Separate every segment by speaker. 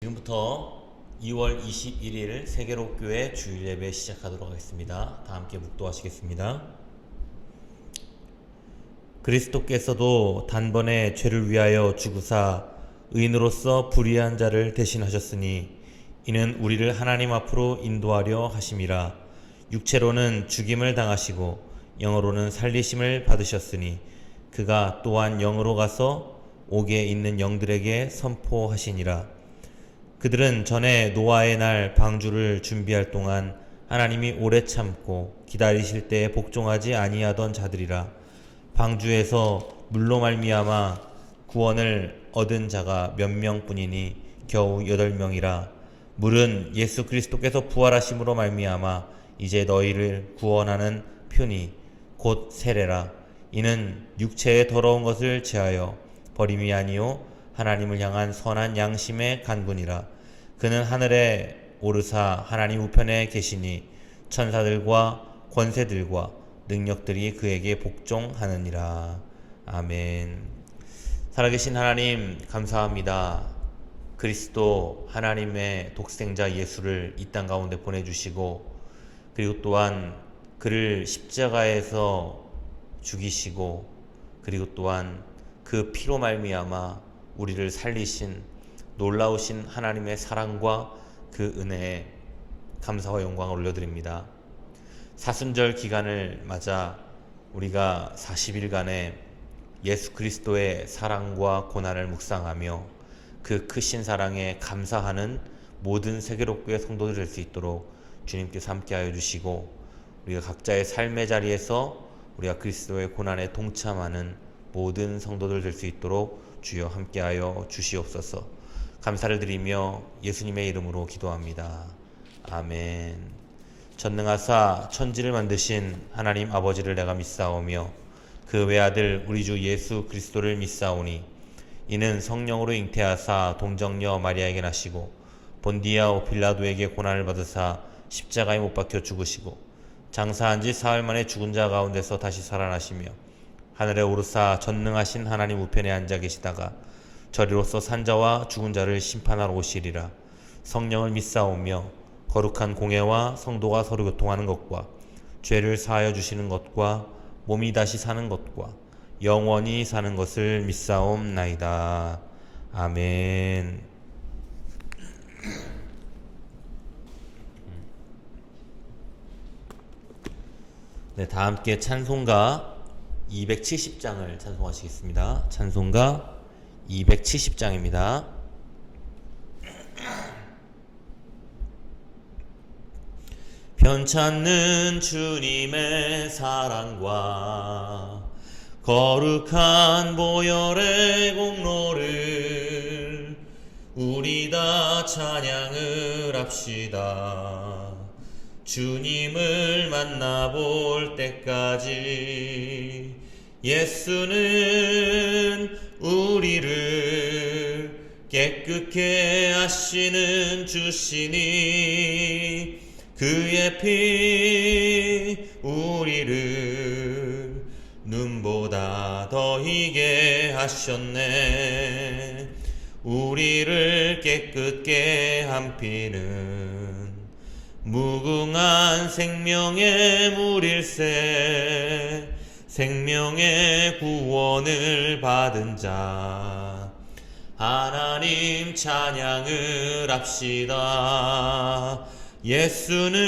Speaker 1: 지금부터 2월 21일 세계로교회 주일 예배 시작하도록 하겠습니다. 다 함께 묵도하시겠습니다. 그리스도께서도 단번에 죄를 위하여 죽으사 의인으로서 불의한 자를 대신하셨으니 이는 우리를 하나님 앞으로 인도하려 하심이라. 육체로는 죽임을 당하시고 영으로는 살리심을 받으셨으니 그가 또한 영으로 가서 옥에 있는 영들에게 선포하시니라. 그들은 전에 노아의 날 방주를 준비할 동안 하나님이 오래 참고 기다리실 때에 복종하지 아니하던 자들이라. 방주에서 물로 말미암아 구원을 얻은 자가 몇 명뿐이니 겨우 8명이라. 물은 예수 그리스도께서 부활하심으로 말미암아 이제 너희를 구원하는 표니 곧 세례라. 이는 육체의 더러운 것을 제하여 버림이 아니요 하나님을 향한 선한 양심의 간구니라. 그는 하늘에 오르사 하나님 우편에 계시니 천사들과 권세들과 능력들이 그에게 복종하느니라. 아멘. 살아계신 하나님 감사합니다. 그리스도 하나님의 독생자 예수를 이 땅 가운데 보내주시고 그리고 또한 그를 십자가에서 죽이시고 그리고 또한 그 피로 말미암아 우리를 살리신 놀라우신 하나님의 사랑과 그 은혜에 감사와 영광을 올려드립니다. 사순절 기간을 맞아 우리가 40일간의 예수 그리스도의 사랑과 고난을 묵상하며 그 크신 사랑에 감사하는 모든 세계로교회 성도들 될 수 있도록 주님께서 함께하여 주시고 우리가 각자의 삶의 자리에서 우리가 그리스도의 고난에 동참하는 모든 성도들 될 수 있도록 주여 함께하여 주시옵소서. 감사를 드리며 예수님의 이름으로 기도합니다. 아멘. 전능하사 천지를 만드신 하나님 아버지를 내가 믿사오며 그 외아들 우리 주 예수 그리스도를 믿사오니 이는 성령으로 잉태하사 동정녀 마리아에게 나시고 본디아 빌라도에게 고난을 받으사 십자가에 못 박혀 죽으시고 장사한 지 사흘 만에 죽은 자 가운데서 다시 살아나시며 하늘에 오르사 전능하신 하나님 우편에 앉아 계시다가 저리로서 산자와 죽은 자를 심판하러 오시리라. 성령을 믿사오며 거룩한 공회와 성도가 서로 교통하는 것과 죄를 사하여 주시는 것과 몸이 다시 사는 것과 영원히 사는 것을 믿사옵나이다. 아멘. 네, 다 함께 찬송가 270장을 찬송하시겠습니다. 찬송가 270장입니다. 편찮는 주님의 사랑과 거룩한 보혈의 공로를 우리 다 찬양을 합시다. 주님을 만나볼 때까지 예수는 우리를 깨끗게 하시는 주시니 그의 피 우리를 눈보다 더 희게 하셨네. 우리를 깨끗게 한 피는 무궁한 생명의 물일세. 생명의 구원을 받은 자 하나님 찬양을 합시다. 예수는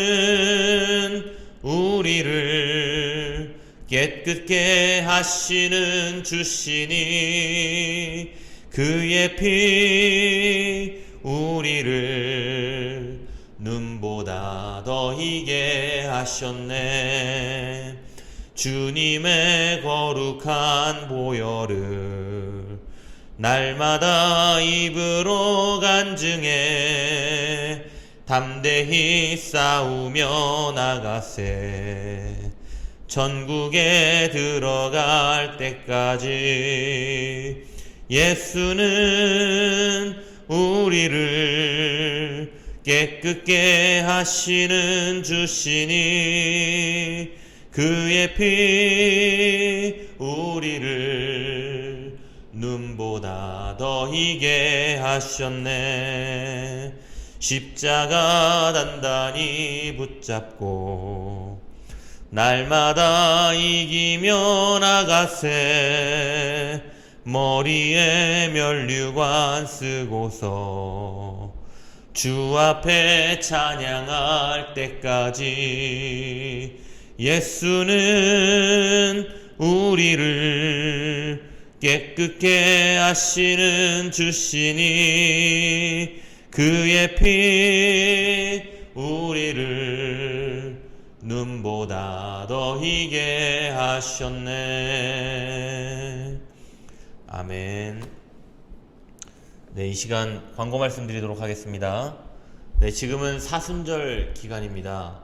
Speaker 1: 우리를 깨끗게 하시는 주시니 그의 피 우리를 눈보다 더 희게 하셨네. 주님의 거룩한 보혈을 날마다 입으로 간증해 담대히 싸우며 나가세. 천국에 들어갈 때까지 예수는 우리를 깨끗게 하시는 주시니 그의 피 우리를 눈보다 더 희게 하셨네. 십자가 단단히 붙잡고 날마다 이기며 나가세. 머리에 면류관 쓰고서 주 앞에 찬양할 때까지 예수는 우리를 깨끗게 하시는 주시니 그의 피 우리를 눈보다 더 희게 하셨네. 아멘. 네, 이 시간 광고 말씀드리도록 하겠습니다. 네, 지금은 사순절 기간입니다.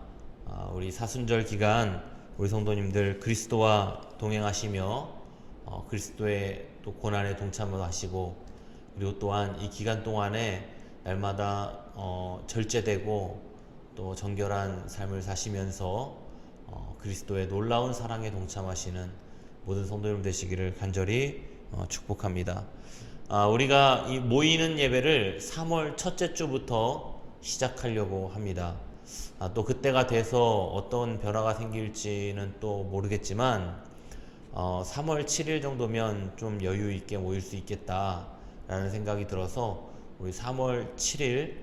Speaker 1: 우리 사순절 기간 우리 성도님들 그리스도와 동행하시며 그리스도의 또 고난에 동참하시고, 그리고 또한 이 기간 동안에 날마다 절제되고 또 정결한 삶을 사시면서 그리스도의 놀라운 사랑에 동참하시는 모든 성도님 되시기를 간절히 축복합니다. 우리가 이 모이는 예배를 3월 첫째 주부터 시작하려고 합니다. 또 그때가 돼서 어떤 변화가 생길지는 또 모르겠지만 3월 7일 정도면 좀 여유 있게 모일 수 있겠다라는 생각이 들어서 우리 3월 7일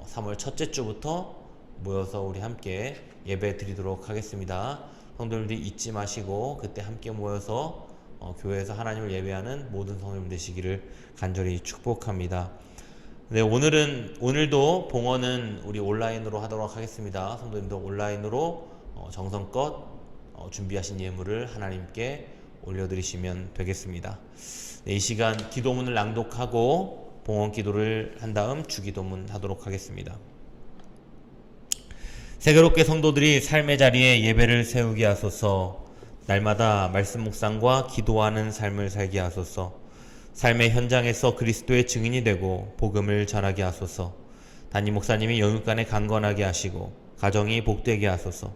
Speaker 1: 3월 첫째 주부터 모여서 우리 함께 예배 드리도록 하겠습니다. 성도님들이 잊지 마시고 그때 함께 모여서 교회에서 하나님을 예배하는 모든 성도님 되시기를 간절히 축복합니다. 네, 오늘도 봉헌은 우리 온라인으로 하도록 하겠습니다. 성도님도 온라인으로 정성껏 준비하신 예물을 하나님께 올려드리시면 되겠습니다. 네, 이 시간 기도문을 낭독하고 봉헌 기도를 한 다음 주기도문 하도록 하겠습니다. 새롭게 성도들이 삶의 자리에 예배를 세우게 하소서. 날마다 말씀 묵상과 기도하는 삶을 살게 하소서. 삶의 현장에서 그리스도의 증인이 되고 복음을 전하게 하소서. 담임 목사님이 영육간에 강건하게 하시고 가정이 복되게 하소서.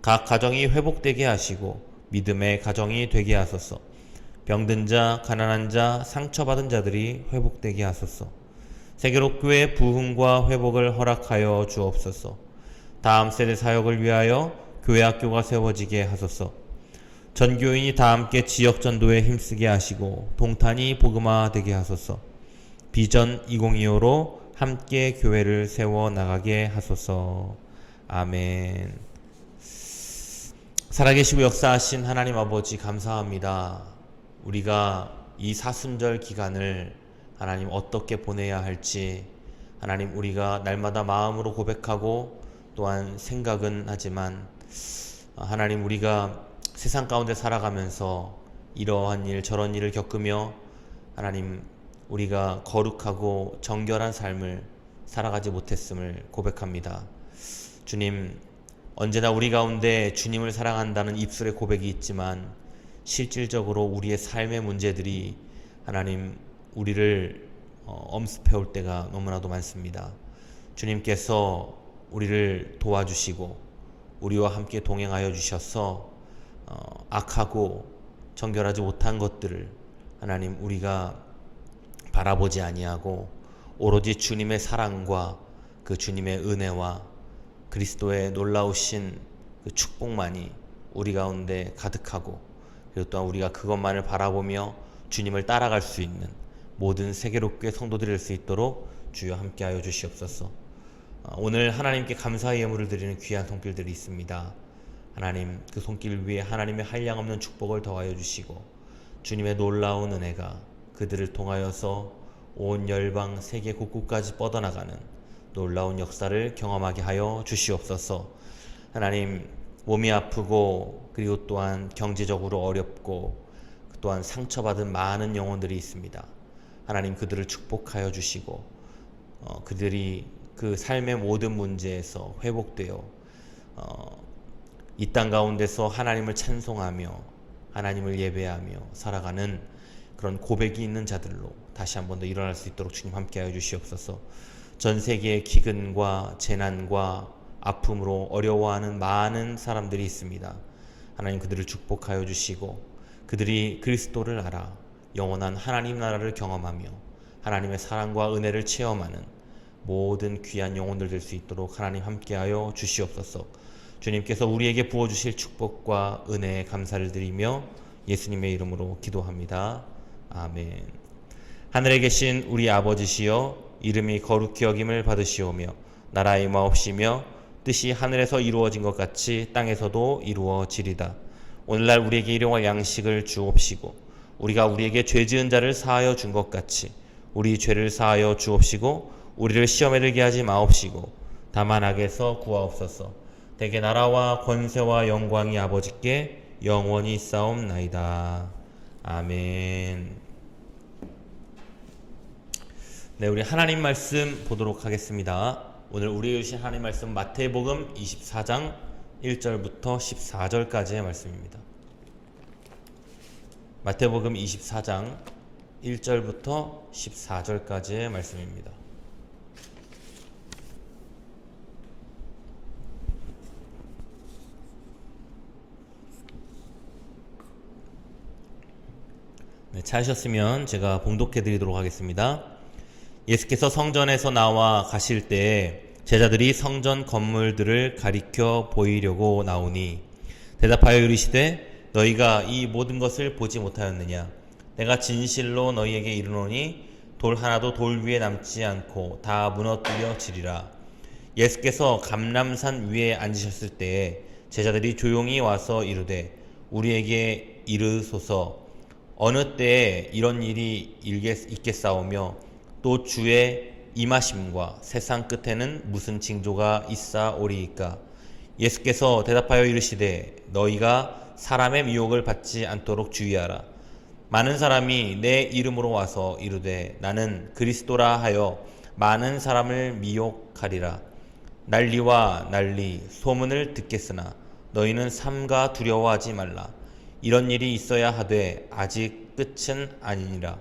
Speaker 1: 각 가정이 회복되게 하시고 믿음의 가정이 되게 하소서. 병든 자, 가난한 자, 상처받은 자들이 회복되게 하소서. 세계롭교회 부흥과 회복을 허락하여 주옵소서. 다음 세대 사역을 위하여 교회 학교가 세워지게 하소서. 전교인이 다 함께 지역 전도에 힘쓰게 하시고 동탄이 복음화되게 하소서. 비전 2025로 함께 교회를 세워 나가게 하소서. 아멘. 살아계시고 역사하신 하나님 아버지 감사합니다. 우리가 이 사순절 기간을 하나님 어떻게 보내야 할지 하나님 우리가 날마다 마음으로 고백하고 또한 생각은 하지만 하나님 우리가 세상 가운데 살아가면서 이러한 일 저런 일을 겪으며 하나님 우리가 거룩하고 정결한 삶을 살아가지 못했음을 고백합니다. 주님, 언제나 우리 가운데 주님을 사랑한다는 입술의 고백이 있지만 실질적으로 우리의 삶의 문제들이 하나님 우리를 엄습해올 때가 너무나도 많습니다. 주님께서 우리를 도와주시고 우리와 함께 동행하여 주셔서 악하고 정결하지 못한 것들을 하나님 우리가 바라보지 아니하고 오로지 주님의 사랑과 그 주님의 은혜와 그리스도의 놀라우신 그 축복만이 우리 가운데 가득하고, 그리고 또한 우리가 그것만을 바라보며 주님을 따라갈 수 있는 모든 세계롭게 성도들이 될 수 있도록 주여 함께하여 주시옵소서. 오늘 하나님께 감사의 예물을 드리는 귀한 손길들이 있습니다. 하나님 그 손길 위에 하나님의 한량없는 축복을 더하여 주시고 주님의 놀라운 은혜가 그들을 통하여서 온 열방 세계 곳곳까지 뻗어나가는 놀라운 역사를 경험하게 하여 주시옵소서. 하나님 몸이 아프고 그리고 또한 경제적으로 어렵고 또한 상처받은 많은 영혼들이 있습니다. 하나님 그들을 축복하여 주시고 그들이 그 삶의 모든 문제에서 회복되어 이 땅 가운데서 하나님을 찬송하며 하나님을 예배하며 살아가는 그런 고백이 있는 자들로 다시 한 번 더 일어날 수 있도록 주님 함께하여 주시옵소서. 전 세계의 기근과 재난과 아픔으로 어려워하는 많은 사람들이 있습니다. 하나님 그들을 축복하여 주시고 그들이 그리스도를 알아 영원한 하나님 나라를 경험하며 하나님의 사랑과 은혜를 체험하는 모든 귀한 영혼들 될 수 있도록 하나님 함께하여 주시옵소서. 주님께서 우리에게 부어주실 축복과 은혜에 감사를 드리며 예수님의 이름으로 기도합니다. 아멘. 하늘에 계신 우리 아버지시여, 이름이 거룩히 여김을 받으시오며 나라의 임하옵시며 뜻이 하늘에서 이루어진 것 같이 땅에서도 이루어지리다. 오늘날 우리에게 일용할 양식을 주옵시고 우리가 우리에게 죄 지은 자를 사하여 준 것 같이 우리 죄를 사하여 주옵시고 우리를 시험에 들게 하지 마옵시고 다만 악에서 구하옵소서. 대개 나라와 권세와 영광이 아버지께 영원히 있사옵나이다. 아멘. 네, 우리 하나님 말씀 보도록 하겠습니다. 오늘 우리에게 주신 하나님 말씀 마태복음 24장 1절부터 14절까지의 말씀입니다. 마태복음 24장 1절부터 14절까지의 말씀입니다. 네, 찾으셨으면 제가 봉독해 드리도록 하겠습니다. 예수께서 성전에서 나와 가실 때에 제자들이 성전 건물들을 가리켜 보이려고 나오니 대답하여 이르시되 너희가 이 모든 것을 보지 못하였느냐? 내가 진실로 너희에게 이르노니 돌 하나도 돌 위에 남지 않고 다 무너뜨려지리라. 예수께서 감람산 위에 앉으셨을 때에 제자들이 조용히 와서 이르되 우리에게 이르소서 어느 때에 이런 일이 있겠사오며 또 주의 임하심과 세상 끝에는 무슨 징조가 있사오리이까? 예수께서 대답하여 이르시되 너희가 사람의 미혹을 받지 않도록 주의하라. 많은 사람이 내 이름으로 와서 이르되 나는 그리스도라 하여 많은 사람을 미혹하리라. 난리와 난리 소문을 듣겠으나 너희는 삼가 두려워하지 말라. 이런 일이 있어야 하되 아직 끝은 아니니라.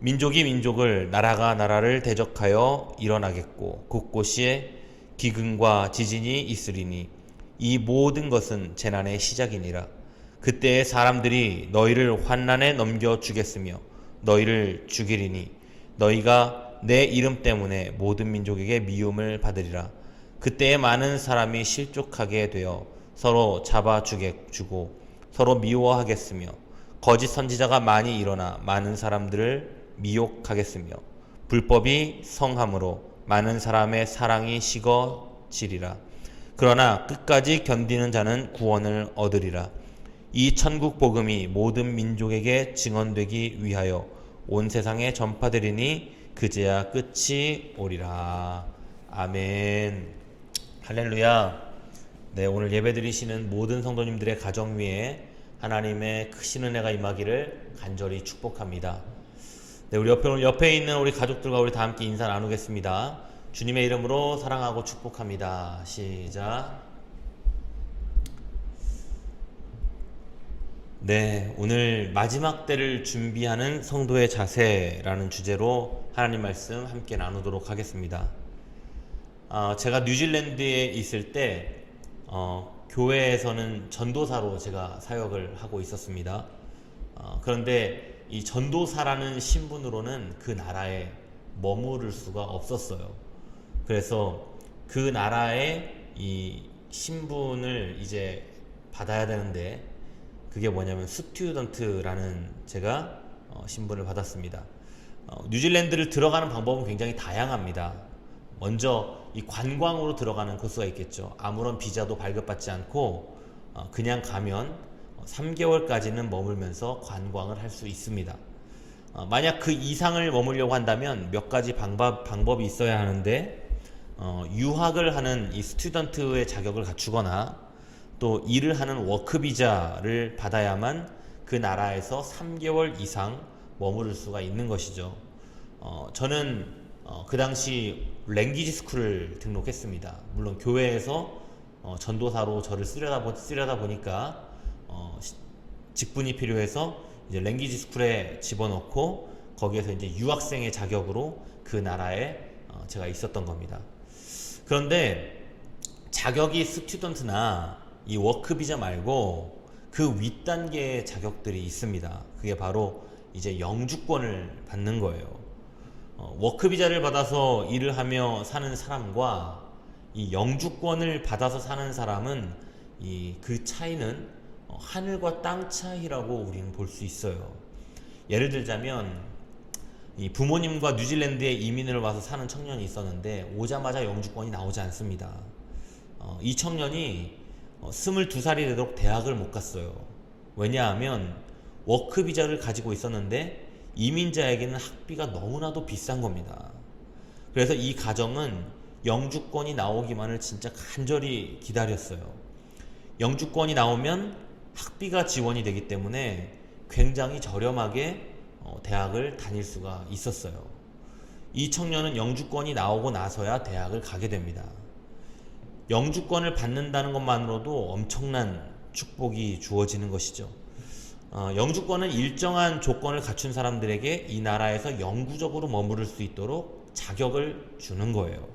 Speaker 1: 민족이 민족을 나라가 나라를 대적하여 일어나겠고 곳곳에 기근과 지진이 있으리니 이 모든 것은 재난의 시작이니라. 그때에 사람들이 너희를 환난에 넘겨주겠으며 너희를 죽이리니 너희가 내 이름 때문에 모든 민족에게 미움을 받으리라. 그때에 많은 사람이 실족하게 되어 서로 잡아주고 서로 미워하겠으며 거짓 선지자가 많이 일어나 많은 사람들을 미혹하겠으며 불법이 성함으로 많은 사람의 사랑이 식어지리라. 그러나 끝까지 견디는 자는 구원을 얻으리라. 이 천국 복음이 모든 민족에게 증언되기 위하여 온 세상에 전파되리니 그제야 끝이 오리라. 아멘. 할렐루야. 네, 오늘 예배드리시는 모든 성도님들의 가정 위에 하나님의 크신 은혜가 임하기를 간절히 축복합니다. 네, 우리 옆에 있는 우리 가족들과 우리 다 함께 인사 나누겠습니다. 주님의 이름으로 사랑하고 축복합니다. 시작. 네, 오늘 마지막 때를 준비하는 성도의 자세라는 주제로 하나님 말씀 함께 나누도록 하겠습니다. 제가 뉴질랜드에 있을 때 교회에서는 전도사로 제가 사역을 하고 있었습니다. 그런데 이 전도사라는 신분으로는 그 나라에 머무를 수가 없었어요. 그래서 그 나라의 이 신분을 이제 받아야 되는데 그게 뭐냐면 스튜던트라는 제가 신분을 받았습니다. 뉴질랜드를 들어가는 방법은 굉장히 다양합니다. 먼저 이 관광으로 들어가는 코스가 있겠죠. 아무런 비자도 발급받지 않고 그냥 가면 3개월까지는 머물면서 관광을 할 수 있습니다. 만약 그 이상을 머물려고 한다면 몇 가지 방법이 있어야 하는데 유학을 하는 이 스튜던트의 자격을 갖추거나 또 일을 하는 워크 비자를 받아야만 그 나라에서 3개월 이상 머무를 수가 있는 것이죠. 저는 그 당시 랭귀지 스쿨을 등록했습니다. 물론 교회에서 전도사로 저를 쓰려다 보니까 직분이 필요해서 이제 랭귀지 스쿨에 집어넣고 거기에서 이제 유학생의 자격으로 그 나라에 제가 있었던 겁니다. 그런데 자격이 스튜던트나 이 워크 비자 말고 그 윗단계의 자격들이 있습니다. 그게 바로 이제 영주권을 받는 거예요. 워크 비자를 받아서 일을 하며 사는 사람과 이 영주권을 받아서 사는 사람은 그 차이는 하늘과 땅 차이라고 우리는 볼 수 있어요. 예를 들자면 이 부모님과 뉴질랜드에 이민을 와서 사는 청년이 있었는데 오자마자 영주권이 나오지 않습니다. 이 청년이 22살이 되도록 대학을 못 갔어요. 왜냐하면 워크 비자를 가지고 있었는데 이민자에게는 학비가 너무나도 비싼 겁니다. 그래서 이 가정은 영주권이 나오기만을 진짜 간절히 기다렸어요. 영주권이 나오면 학비가 지원이 되기 때문에 굉장히 저렴하게 대학을 다닐 수가 있었어요. 이 청년은 영주권이 나오고 나서야 대학을 가게 됩니다. 영주권을 받는다는 것만으로도 엄청난 축복이 주어지는 것이죠. 영주권은 일정한 조건을 갖춘 사람들에게 이 나라에서 영구적으로 머무를 수 있도록 자격을 주는 거예요.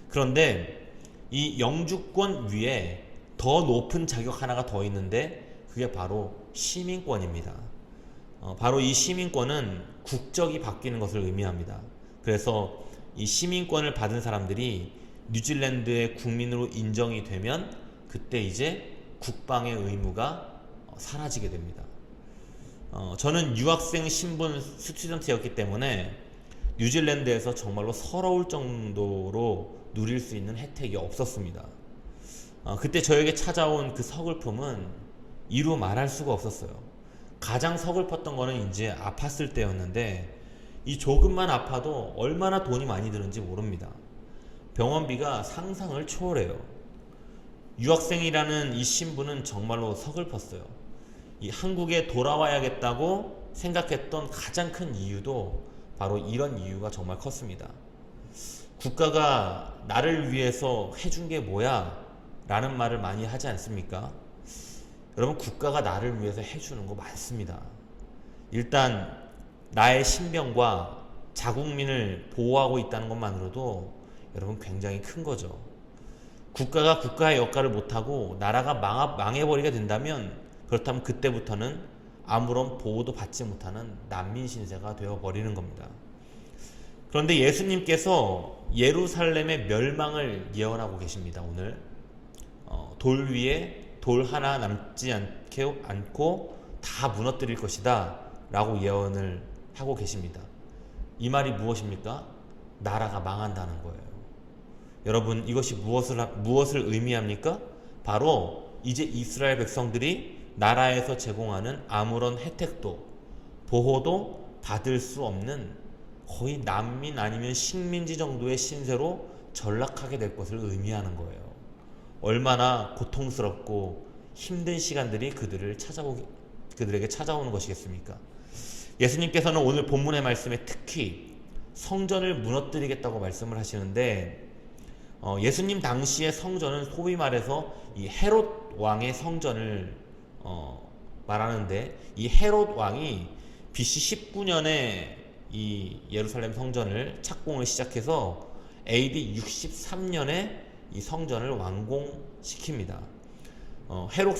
Speaker 1: 그런데 이 영주권 위에 더 높은 자격 하나가 더 있는데 그게 바로 시민권입니다. 바로 이 시민권은 국적이 바뀌는 것을 의미합니다. 그래서 이 시민권을 받은 사람들이 뉴질랜드의 국민으로 인정이 되면 그때 이제 국방의 의무가 사라지게 됩니다. 저는 유학생 신분 스튜던트였기 때문에 뉴질랜드에서 정말로 서러울 정도로 누릴 수 있는 혜택이 없었습니다. 그때 저에게 찾아온 그 서글픔은 이루 말할 수가 없었어요. 가장 서글펐던 거는 이제 아팠을 때였는데 이 조금만 아파도 얼마나 돈이 많이 드는지 모릅니다. 병원비가 상상을 초월해요. 유학생이라는 이 신분은 정말로 서글펐어요. 이 한국에 돌아와야겠다고 생각했던 가장 큰 이유도 바로 이런 이유가 정말 컸습니다. 국가가 나를 위해서 해준 게 뭐야? 라는 말을 많이 하지 않습니까? 여러분, 국가가 나를 위해서 해주는 거 많습니다. 일단 나의 신병과 자국민을 보호하고 있다는 것만으로도 여러분 굉장히 큰 거죠. 국가가 국가의 역할을 못하고 나라가 망해버리게 된다면 그렇다면 그때부터는 아무런 보호도 받지 못하는 난민 신세가 되어버리는 겁니다. 그런데 예수님께서 예루살렘의 멸망을 예언하고 계십니다. 오늘 돌 위에 돌 하나 남지 않고 다 무너뜨릴 것이다 라고 예언을 하고 계십니다. 이 말이 무엇입니까? 나라가 망한다는 거예요. 여러분, 이것이 무엇을 의미합니까? 바로 이제 이스라엘 백성들이 나라에서 제공하는 아무런 혜택도 보호도 받을 수 없는 거의 난민 아니면 식민지 정도의 신세로 전락하게 될 것을 의미하는 거예요. 얼마나 고통스럽고 힘든 시간들이 그들에게 찾아오는 것이겠습니까? 예수님께서는 오늘 본문의 말씀에 특히 성전을 무너뜨리겠다고 말씀을 하시는데 예수님 당시의 성전은 소위 말해서 이 헤롯 왕의 성전을 말하는데 이 헤롯 왕이 BC 19년에 이 예루살렘 성전을 착공을 시작해서 AD 63년에 이 성전을 완공시킵니다. 헤롯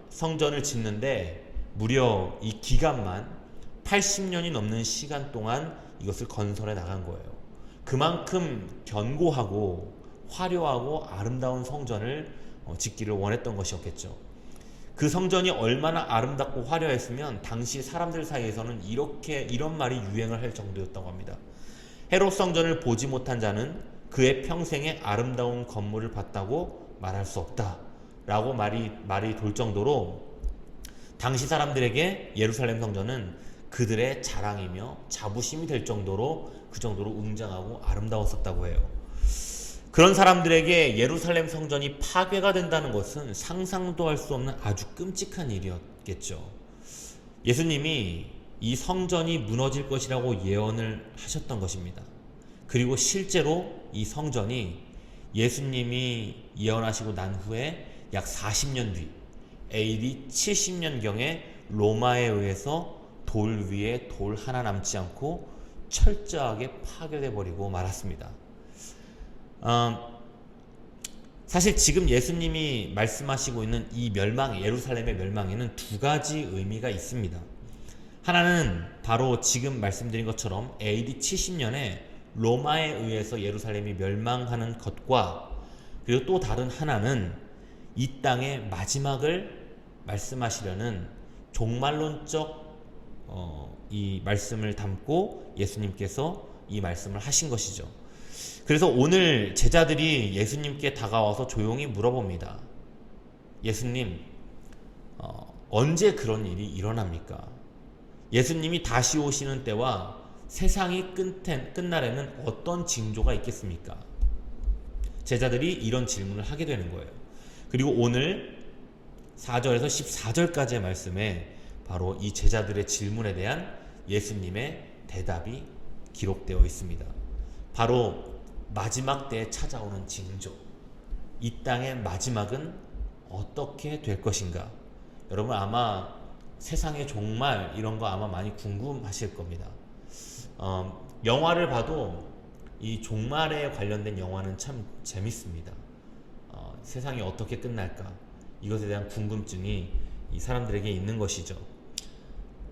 Speaker 1: 성전을 짓는데 무려 이 기간만 80년이 넘는 시간 동안 이것을 건설해 나간 거예요. 그만큼 견고하고 화려하고 아름다운 성전을 짓기를 원했던 것이었겠죠. 그 성전이 얼마나 아름답고 화려했으면 당시 사람들 사이에서는 이런 말이 유행을 할 정도였다고 합니다. 헤롯 성전을 보지 못한 자는 그의 평생에 아름다운 건물을 봤다고 말할 수 없다 라고 말이 돌 정도로 당시 사람들에게 예루살렘 성전은 그들의 자랑이며 자부심이 될 정도로 그 정도로 웅장하고 아름다웠었다고 해요. 그런 사람들에게 예루살렘 성전이 파괴가 된다는 것은 상상도 할 수 없는 아주 끔찍한 일이었겠죠. 예수님이 이 성전이 무너질 것이라고 예언을 하셨던 것입니다. 그리고 실제로 이 성전이 예수님이 예언하시고 난 후에 약 40년 뒤 AD 70년경에 로마에 의해서 돌 위에 돌 하나 남지 않고 철저하게 파괴돼 버리고 말았습니다. 사실 지금 예수님이 말씀하시고 있는 이 예루살렘의 멸망에는 두 가지 의미가 있습니다. 하나는 바로 지금 말씀드린 것처럼 AD 70년에 로마에 의해서 예루살렘이 멸망하는 것과, 그리고 또 다른 하나는 이 땅의 마지막을 말씀하시려는 종말론적 이 말씀을 담고 예수님께서 이 말씀을 하신 것이죠. 그래서 오늘 제자들이 예수님께 다가와서 조용히 물어봅니다. 예수님, 언제 그런 일이 일어납니까? 예수님이 다시 오시는 때와 세상이 끝날에는 어떤 징조가 있겠습니까? 제자들이 이런 질문을 하게 되는 거예요. 그리고 오늘 4절에서 14절까지의 말씀에 바로 이 제자들의 질문에 대한 예수님의 대답이 기록되어 있습니다. 바로 마지막 때에 찾아오는 징조, 이 땅의 마지막은 어떻게 될 것인가? 여러분 아마 세상의 종말 이런 거 아마 많이 궁금하실 겁니다. 영화를 봐도 이 종말에 관련된 영화는 참 재밌습니다. 세상이 어떻게 끝날까? 이것에 대한 궁금증이 이 사람들에게 있는 것이죠.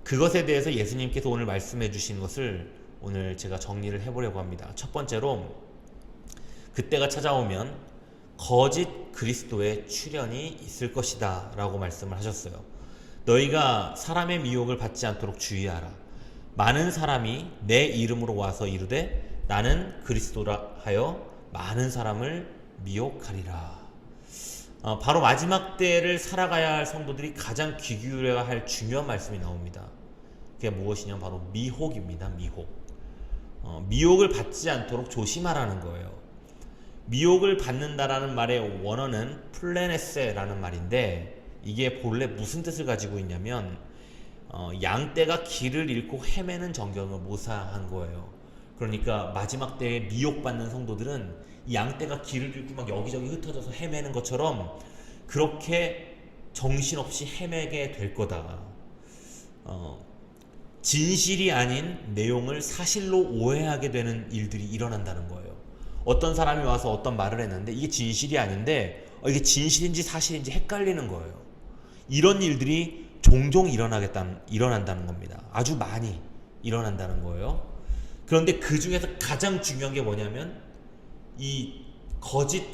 Speaker 1: 그것에 대해서 예수님께서 오늘 말씀해 주신 것을 오늘 제가 정리를 해보려고 합니다. 첫 번째로, 그때가 찾아오면 거짓 그리스도의 출현이 있을 것이다 라고 말씀을 하셨어요. 너희가 사람의 미혹을 받지 않도록 주의하라. 많은 사람이 내 이름으로 와서 이르되 나는 그리스도라 하여 많은 사람을 미혹하리라. 바로 마지막 때를 살아가야 할 성도들이 가장 귀 기울여야 할 중요한 말씀이 나옵니다. 그게 무엇이냐면 바로 미혹입니다. 미혹. 미혹을 받지 않도록 조심하라는 거예요. 미혹을 받는다라는 말의 원어는 플레네세라는 말인데, 이게 본래 무슨 뜻을 가지고 있냐면 양떼가 길을 잃고 헤매는 전경을 모사한 거예요. 그러니까 마지막 때에 미혹받는 성도들은 이 양떼가 길을 잃고 막 여기저기 흩어져서 헤매는 것처럼 그렇게 정신없이 헤매게 될 거다. 진실이 아닌 내용을 사실로 오해하게 되는 일들이 일어난다는 거예요. 어떤 사람이 와서 어떤 말을 했는데 이게 진실이 아닌데 이게 진실인지 사실인지 헷갈리는 거예요. 이런 일들이 종종 일어난다는 겁니다. 아주 많이 일어난다는 거예요. 그런데 그 중에서 가장 중요한 게 뭐냐면 이 거짓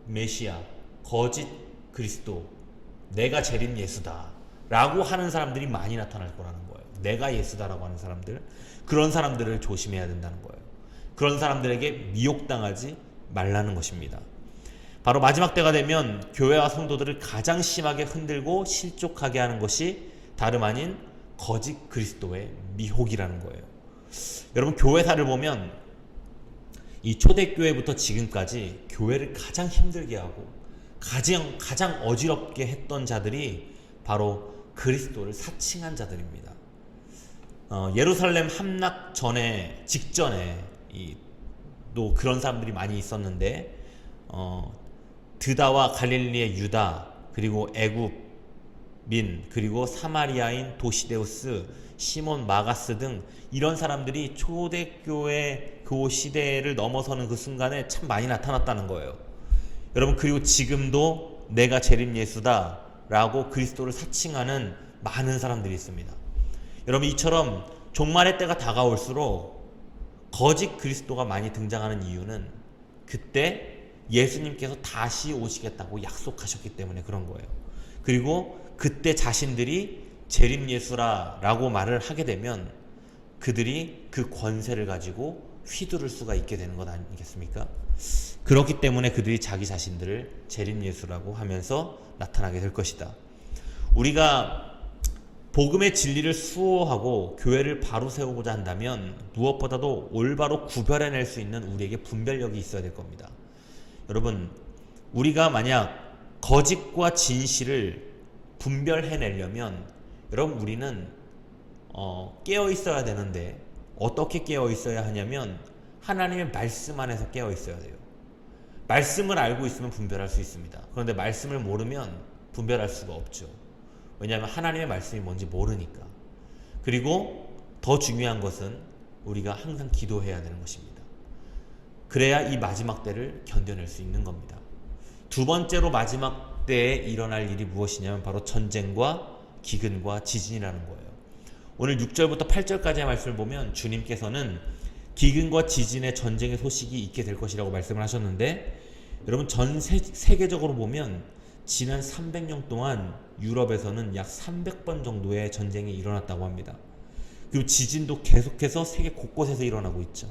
Speaker 1: 메시아, 거짓 그리스도, 내가 재림 예수다 라고 하는 사람들이 많이 나타날 거라는 거예요. 내가 예수다라고 하는 사람들, 그런 사람들을 조심해야 된다는 거예요. 그런 사람들에게 미혹당하지 말라는 것입니다. 바로 마지막 때가 되면 교회와 성도들을 가장 심하게 흔들고 실족하게 하는 것이 다름 아닌 거짓 그리스도의 미혹이라는 거예요. 여러분, 교회사를 보면 이 초대교회부터 지금까지 교회를 가장 힘들게 하고 가장 어지럽게 했던 자들이 바로 그리스도를 사칭한 자들입니다. 예루살렘 함락 직전에 또 그런 사람들이 많이 있었는데, 드다와 갈릴리의 유다, 그리고 애굽민, 그리고 사마리아인 도시데우스, 시몬 마가스 등 이런 사람들이 초대교회 그 시대를 넘어서는 그 순간에 참 많이 나타났다는 거예요. 여러분, 그리고 지금도 내가 재림 예수다 라고 그리스도를 사칭하는 많은 사람들이 있습니다. 여러분, 이처럼 종말의 때가 다가올수록 거짓 그리스도가 많이 등장하는 이유는 그때 예수님께서 다시 오시겠다고 약속하셨기 때문에 그런 거예요. 그리고 그때 자신들이 재림 예수라고 말을 하게 되면 그들이 그 권세를 가지고 휘두를 수가 있게 되는 것 아니겠습니까? 그렇기 때문에 그들이 자기 자신들을 재림 예수라고 하면서 나타나게 될 것이다. 우리가 복음의 진리를 수호하고 교회를 바로 세우고자 한다면 무엇보다도 올바로 구별해낼 수 있는 우리에게 분별력이 있어야 될 겁니다. 여러분, 우리가 만약 거짓과 진실을 분별해내려면 여러분, 우리는 깨어 있어야 되는데 어떻게 깨어 있어야 하냐면 하나님의 말씀 안에서 깨어 있어야 돼요. 말씀을 알고 있으면 분별할 수 있습니다. 그런데 말씀을 모르면 분별할 수가 없죠. 왜냐하면 하나님의 말씀이 뭔지 모르니까. 그리고 더 중요한 것은 우리가 항상 기도해야 되는 것입니다. 그래야 이 마지막 때를 견뎌낼 수 있는 겁니다. 두 번째로 마지막 때에 일어날 일이 무엇이냐면 바로 전쟁과 기근과 지진이라는 거예요. 오늘 6절부터 8절까지의 말씀을 보면 주님께서는 기근과 지진의 전쟁의 소식이 있게 될 것이라고 말씀을 하셨는데, 여러분 전 세계적으로 보면 지난 300년 동안 유럽에서는 약 300번 정도의 전쟁이 일어났다고 합니다. 그리고 지진도 계속해서 세계 곳곳에서 일어나고 있죠.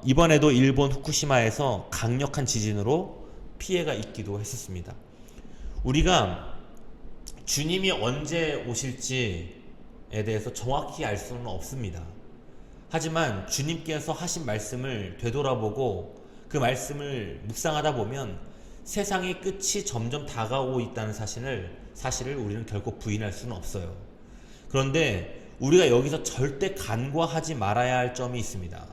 Speaker 1: 이번에도 일본 후쿠시마에서 강력한 지진으로 피해가 있기도 했었습니다. 우리가 주님이 언제 오실지에 대해서 정확히 알 수는 없습니다. 하지만 주님께서 하신 말씀을 되돌아보고 그 말씀을 묵상하다 보면 세상의 끝이 점점 다가오고 있다는 사실을 우리는 결코 부인할 수는 없어요. 그런데 우리가 여기서 절대 간과하지 말아야 할 점이 있습니다.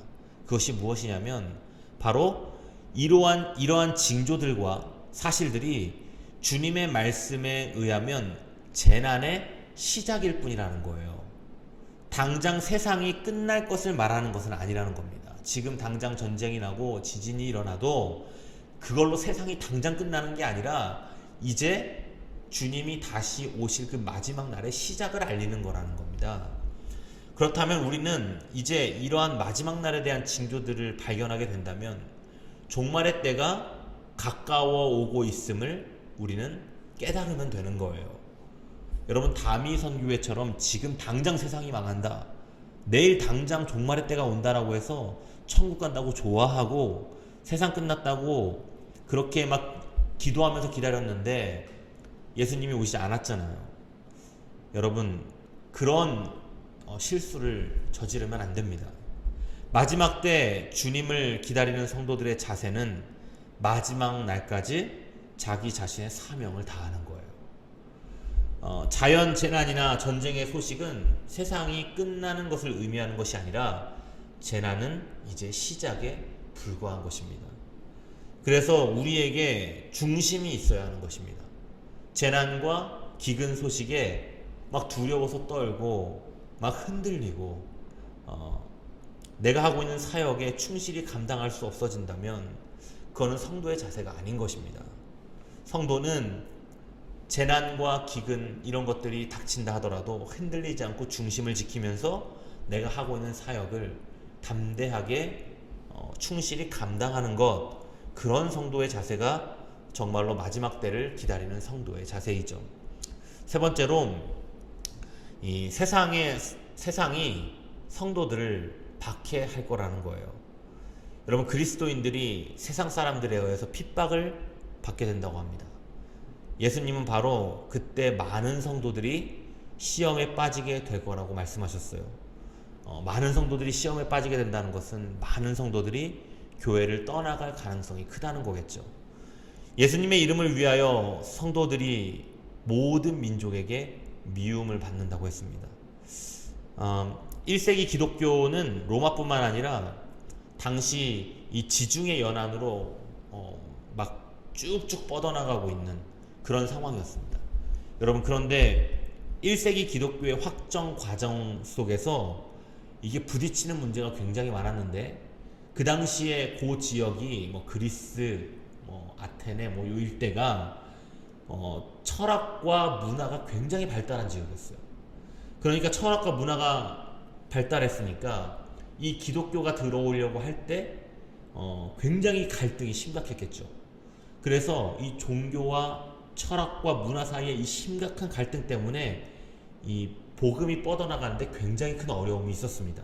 Speaker 1: 그것이 무엇이냐면 바로 이러한 징조들과 사실들이 주님의 말씀에 의하면 재난의 시작일 뿐이라는 거예요. 당장 세상이 끝날 것을 말하는 것은 아니라는 겁니다. 지금 당장 전쟁이 나고 지진이 일어나도 그걸로 세상이 당장 끝나는 게 아니라 이제 주님이 다시 오실 그 마지막 날의 시작을 알리는 거라는 겁니다. 그렇다면 우리는 이제 이러한 마지막 날에 대한 징조들을 발견하게 된다면 종말의 때가 가까워 오고 있음을 우리는 깨달으면 되는 거예요. 여러분, 다미 선교회처럼 지금 당장 세상이 망한다, 내일 당장 종말의 때가 온다라고 해서 천국 간다고 좋아하고 세상 끝났다고 그렇게 막 기도하면서 기다렸는데 예수님이 오시지 않았잖아요. 여러분, 그런 실수를 저지르면 안 됩니다. 마지막 때 주님을 기다리는 성도들의 자세는 마지막 날까지 자기 자신의 사명을 다하는 거예요. 자연 재난이나 전쟁의 소식은 세상이 끝나는 것을 의미하는 것이 아니라 재난은 이제 시작에 불과한 것입니다. 그래서 우리에게 중심이 있어야 하는 것입니다. 재난과 기근 소식에 막 두려워서 떨고 막 흔들리고 내가 하고 있는 사역에 충실히 감당할 수 없어진다면 그거는 성도의 자세가 아닌 것입니다. 성도는 재난과 기근 이런 것들이 닥친다 하더라도 흔들리지 않고 중심을 지키면서 내가 하고 있는 사역을 담대하게 충실히 감당하는 것, 그런 성도의 자세가 정말로 마지막 때를 기다리는 성도의 자세이죠. 세 번째로, 이 세상이 성도들을 박해할 거라는 거예요. 여러분, 그리스도인들이 세상 사람들에 의해서 핍박을 받게 된다고 합니다. 예수님은 바로 그때 많은 성도들이 시험에 빠지게 될 거라고 말씀하셨어요. 많은 성도들이 시험에 빠지게 된다는 것은 많은 성도들이 교회를 떠나갈 가능성이 크다는 거겠죠. 예수님의 이름을 위하여 성도들이 모든 민족에게 미움을 받는다고 했습니다. 1세기 기독교는 로마뿐만 아니라 당시 이 지중해 연안으로 막 쭉쭉 뻗어나가고 있는 그런 상황이었습니다. 여러분, 그런데 1세기 기독교의 확정 과정 속에서 이게 부딪히는 문제가 굉장히 많았는데, 그 당시에 그 지역이 그리스, 아테네 요 일대가 철학과 문화가 굉장히 발달한 지역이었어요. 그러니까 철학과 문화가 발달했으니까 이 기독교가 들어오려고 할 때 굉장히 갈등이 심각했겠죠. 그래서 이 종교와 철학과 문화 사이의 이 심각한 갈등 때문에 이 복음이 뻗어나가는데 굉장히 큰 어려움이 있었습니다.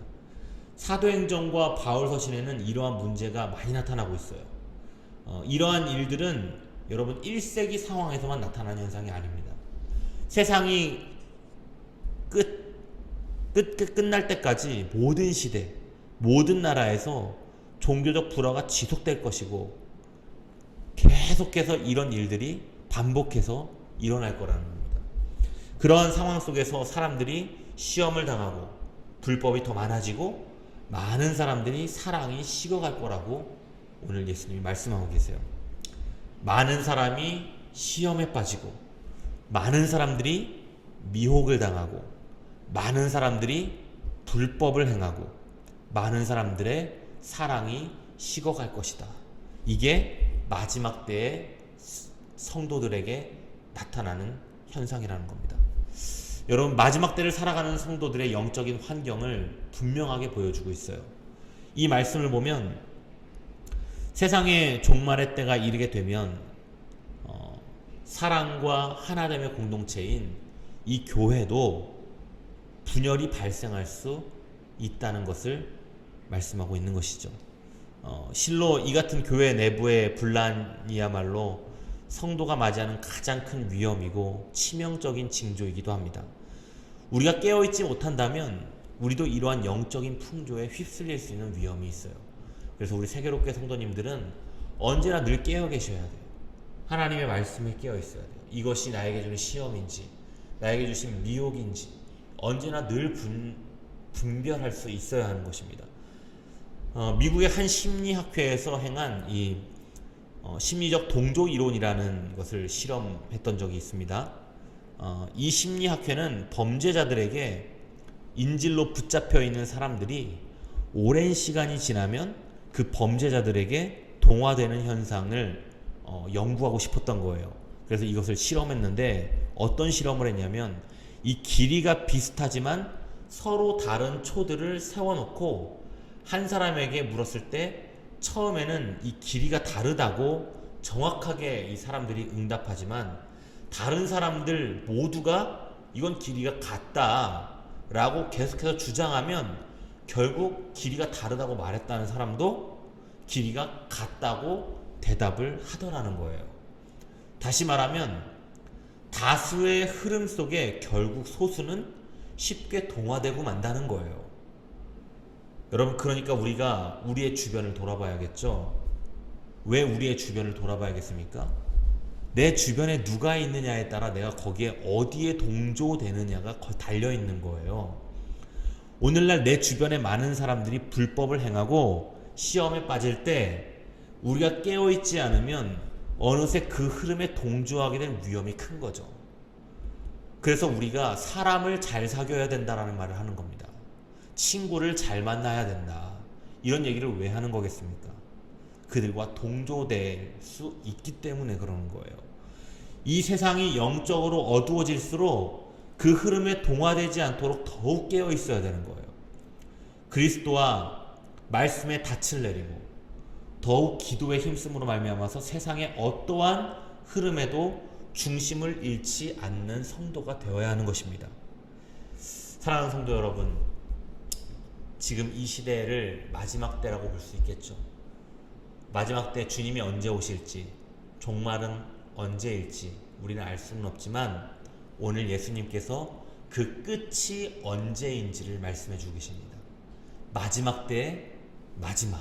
Speaker 1: 사도행전과 바울서신에는 이러한 문제가 많이 나타나고 있어요. 이러한 일들은 여러분 1세기 상황에서만 나타나는 현상이 아닙니다. 세상이 끝날 때까지 모든 시대, 모든 나라에서 종교적 불화가 지속될 것이고 계속해서 이런 일들이 반복해서 일어날 거라는 겁니다. 그러한 상황 속에서 사람들이 시험을 당하고 불법이 더 많아지고 많은 사람들이 사랑이 식어갈 거라고 오늘 예수님이 말씀하고 계세요. 많은 사람이 시험에 빠지고 많은 사람들이 미혹을 당하고 많은 사람들이 불법을 행하고 많은 사람들의 사랑이 식어갈 것이다. 이게 마지막 때의 성도들에게 나타나는 현상이라는 겁니다. 여러분, 마지막 때를 살아가는 성도들의 영적인 환경을 분명하게 보여주고 있어요. 이 말씀을 보면 세상의 종말의 때가 이르게 되면 사랑과 하나됨의 공동체인 이 교회도 분열이 발생할 수 있다는 것을 말씀하고 있는 것이죠. 실로 이 같은 교회 내부의 분란이야말로 성도가 맞이하는 가장 큰 위험이고 치명적인 징조이기도 합니다. 우리가 깨어있지 못한다면 우리도 이러한 영적인 풍조에 휩쓸릴 수 있는 위험이 있어요. 그래서 우리 세계롭게 성도님들은 언제나 늘 깨어 계셔야 돼요. 하나님의 말씀에 깨어 있어야 돼요. 이것이 나에게 주는 시험인지, 나에게 주신 미혹인지 언제나 늘 분별할 수 있어야 하는 것입니다. 미국의 한 심리학회에서 행한 이 심리적 동조 이론이라는 것을 실험했던 적이 있습니다. 이 심리학회는 범죄자들에게 인질로 붙잡혀 있는 사람들이 오랜 시간이 지나면 그 범죄자들에게 동화되는 현상을 연구하고 싶었던 거예요. 그래서 이것을 실험했는데 어떤 실험을 했냐면 이 길이가 비슷하지만 서로 다른 초들을 세워놓고 한 사람에게 물었을 때 처음에는 이 길이가 다르다고 정확하게 이 사람들이 응답하지만 다른 사람들 모두가 이건 길이가 같다 라고 계속해서 주장하면 결국 길이가 다르다고 말했다는 사람도 길이가 같다고 대답을 하더라는 거예요. 다시 말하면 다수의 흐름 속에 결국 소수는 쉽게 동화되고 만다는 거예요. 여러분, 그러니까 우리가 우리의 주변을 돌아봐야겠죠. 왜 우리의 주변을 돌아봐야겠습니까? 내 주변에 누가 있느냐에 따라 내가 거기에 어디에 동조되느냐가 달려있는 거예요. 오늘날 내 주변에 많은 사람들이 불법을 행하고 시험에 빠질 때 우리가 깨어있지 않으면 어느새 그 흐름에 동조하게 될 위험이 큰 거죠. 그래서 우리가 사람을 잘 사귀어야 된다라는 말을 하는 겁니다. 친구를 잘 만나야 된다. 이런 얘기를 왜 하는 거겠습니까? 그들과 동조될 수 있기 때문에 그러는 거예요. 이 세상이 영적으로 어두워질수록 그 흐름에 동화되지 않도록 더욱 깨어 있어야 되는 거예요. 그리스도와 말씀에 닻을 내리고 더욱 기도에 힘쓰므로 말미암아서 세상의 어떠한 흐름에도 중심을 잃지 않는 성도가 되어야 하는 것입니다. 사랑하는 성도 여러분, 지금 이 시대를 마지막 때라고 볼 수 있겠죠. 마지막 때 주님이 언제 오실지, 종말은 언제일지 우리는 알 수는 없지만 오늘 예수님께서 그 끝이 언제인지를 말씀해 주고 계십니다. 마지막 때의 마지막,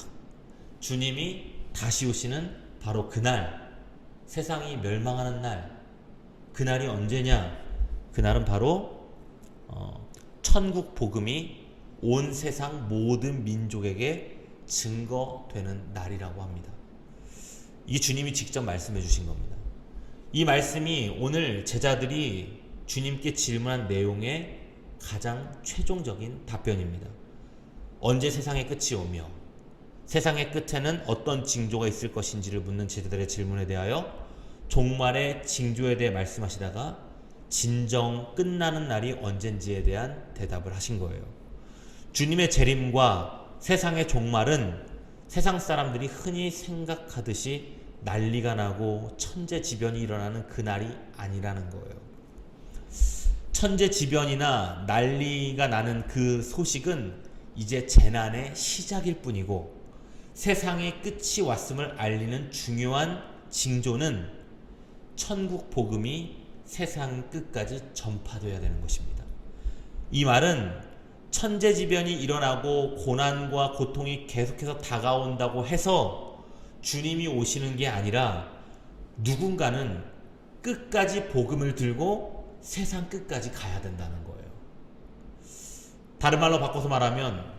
Speaker 1: 주님이 다시 오시는 바로 그날, 세상이 멸망하는 날, 그날이 언제냐? 그날은 바로 천국 복음이 온 세상 모든 민족에게 증거되는 날이라고 합니다. 이 주님이 직접 말씀해 주신 겁니다. 이 말씀이 오늘 제자들이 주님께 질문한 내용의 가장 최종적인 답변입니다. 언제 세상의 끝이 오며 세상의 끝에는 어떤 징조가 있을 것인지를 묻는 제자들의 질문에 대하여 종말의 징조에 대해 말씀하시다가 진정 끝나는 날이 언젠지에 대한 대답을 하신 거예요. 주님의 재림과 세상의 종말은 세상 사람들이 흔히 생각하듯이 난리가 나고 천재지변이 일어나는 그날이 아니라는 거예요. 천재지변이나 난리가 나는 그 소식은 이제 재난의 시작일 뿐이고 세상의 끝이 왔음을 알리는 중요한 징조는 천국 복음이 세상 끝까지 전파되어야 되는 것입니다. 이 말은 천재지변이 일어나고 고난과 고통이 계속해서 다가온다고 해서 주님이 오시는 게 아니라 누군가는 끝까지 복음을 들고 세상 끝까지 가야 된다는 거예요. 다른 말로 바꿔서 말하면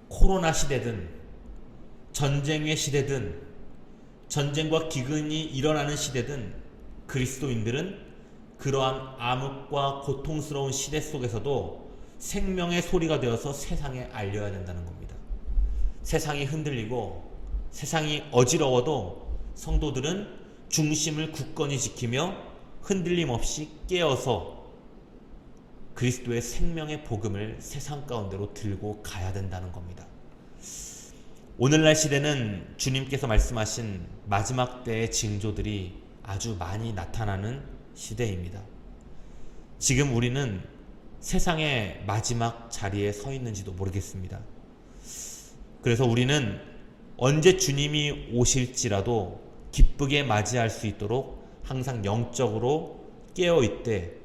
Speaker 1: 코로나 시대든 전쟁의 시대든 전쟁과 기근이 일어나는 시대든 그리스도인들은 그러한 암흑과 고통스러운 시대 속에서도 생명의 소리가 되어서 세상에 알려야 된다는 겁니다. 세상이 흔들리고 세상이 어지러워도 성도들은 중심을 굳건히 지키며 흔들림 없이 깨어서 그리스도의 생명의 복음을 세상 가운데로 들고 가야 된다는 겁니다. 오늘날 시대는 주님께서 말씀하신 마지막 때의 징조들이 아주 많이 나타나는 시대입니다. 지금 우리는 세상의 마지막 자리에 서 있는지도 모르겠습니다. 그래서 우리는 언제 주님이 오실지라도 기쁘게 맞이할 수 있도록 항상 영적으로 깨어있되,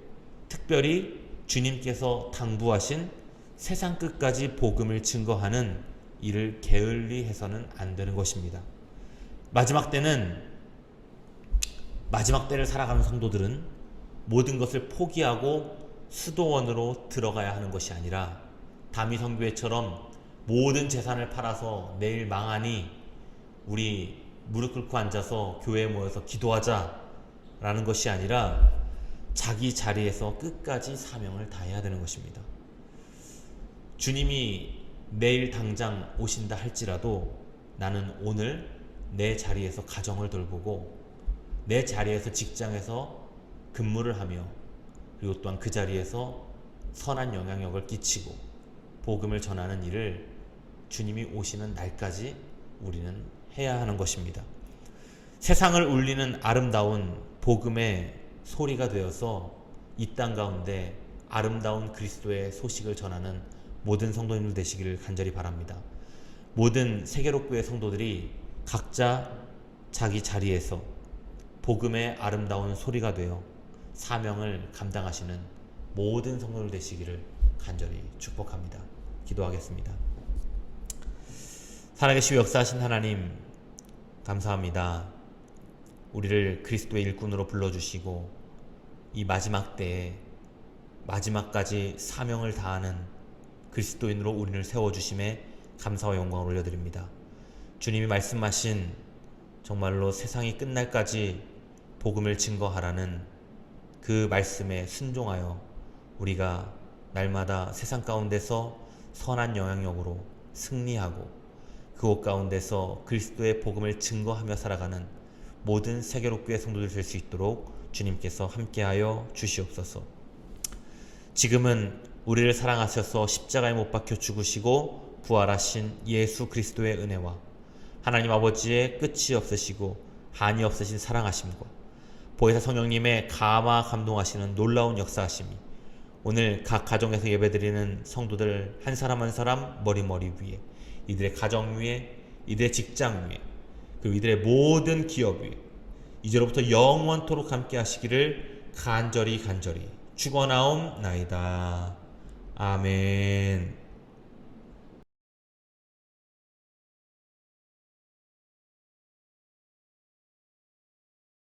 Speaker 1: 특별히 주님께서 당부하신 세상 끝까지 복음을 증거하는 일을 게을리 해서는 안 되는 것입니다. 마지막 때를 살아가는 성도들은 모든 것을 포기하고 수도원으로 들어가야 하는 것이 아니라 다미성교회처럼 모든 재산을 팔아서 내일 망하니 우리 무릎 꿇고 앉아서 교회에 모여서 기도하자 라는 것이 아니라 자기 자리에서 끝까지 사명을 다해야 되는 것입니다. 주님이 내일 당장 오신다 할지라도 나는 오늘 내 자리에서 가정을 돌보고 내 자리에서 직장에서 근무를 하며, 그리고 또한 그 자리에서 선한 영향력을 끼치고 복음을 전하는 일을 주님이 오시는 날까지 우리는 해야 하는 것입니다. 세상을 울리는 아름다운 복음의 소리가 되어서 이 땅 가운데 아름다운 그리스도의 소식을 전하는 모든 성도님들 되시기를 간절히 바랍니다. 모든 세계로교회 성도들이 각자 자기 자리에서 복음의 아름다운 소리가 되어 사명을 감당하시는 모든 성도들 되시기를 간절히 축복합니다. 기도하겠습니다. 살아계시고 역사하신 하나님, 감사합니다. 우리를 그리스도의 일꾼으로 불러주시고 이 마지막 때에 마지막까지 사명을 다하는 그리스도인으로 우리를 세워주심에 감사와 영광을 올려드립니다. 주님이 말씀하신 정말로 세상이 끝날까지 복음을 증거하라는 그 말씀에 순종하여 우리가 날마다 세상 가운데서 선한 영향력으로 승리하고 그곳 가운데서 그리스도의 복음을 증거하며 살아가는 모든 세계로교회 성도들 될 수 있도록 주님께서 함께하여 주시옵소서. 지금은 우리를 사랑하셔서 십자가에 못 박혀 죽으시고 부활하신 예수 그리스도의 은혜와 하나님 아버지의 끝이 없으시고 한이 없으신 사랑하심과 보혜사 성령님의 감화 감동하시는 놀라운 역사하심이 오늘 각 가정에서 예배드리는 성도들 한 사람 한 사람 머리 위에, 이들의 가정 위에, 이들의 직장 위에, 그리고 이들의 모든 기업 위에 이제로부터 영원토록 함께 하시기를 간절히 축원하옵나이다. 아멘.